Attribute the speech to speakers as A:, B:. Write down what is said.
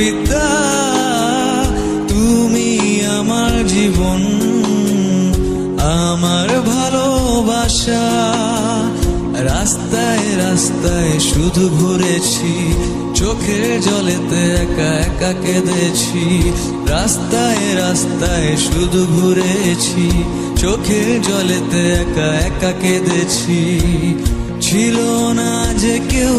A: বিদ্যা, তুমি আমার জীবন, আমার ভালোবাসা। রাস্তায় রাস্তায় শুধু ঘুরেছি, চোখের জলেতে একা একা কেঁদেছি। রাস্তায় রাস্তায় শুধু ঘুরেছি, চোখের জলেতে একা একা কেঁদেছি। ছিল না যে কেউ